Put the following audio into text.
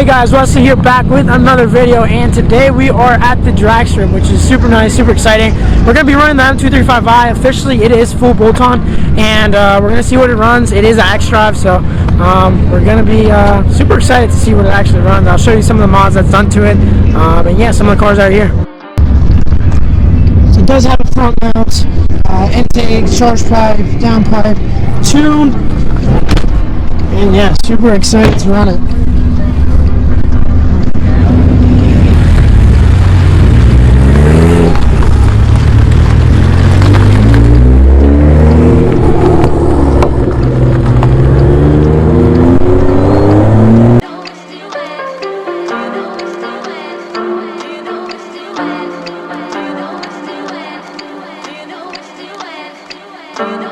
Hey guys, Wesley here, back with another video, and today we are at the Dragstrip, which is super nice, super exciting. We're going to be running the M335i. Officially, it is full bolt-on, and we're going to see what it runs. It is an X-Drive, so we're going to be super excited to see what it actually runs. I'll show you some of the mods that's done to it, and yeah, some of the cars out here. So it does have a front mount, intake, charge pipe, down pipe, tune, and yeah, super excited to run it. You know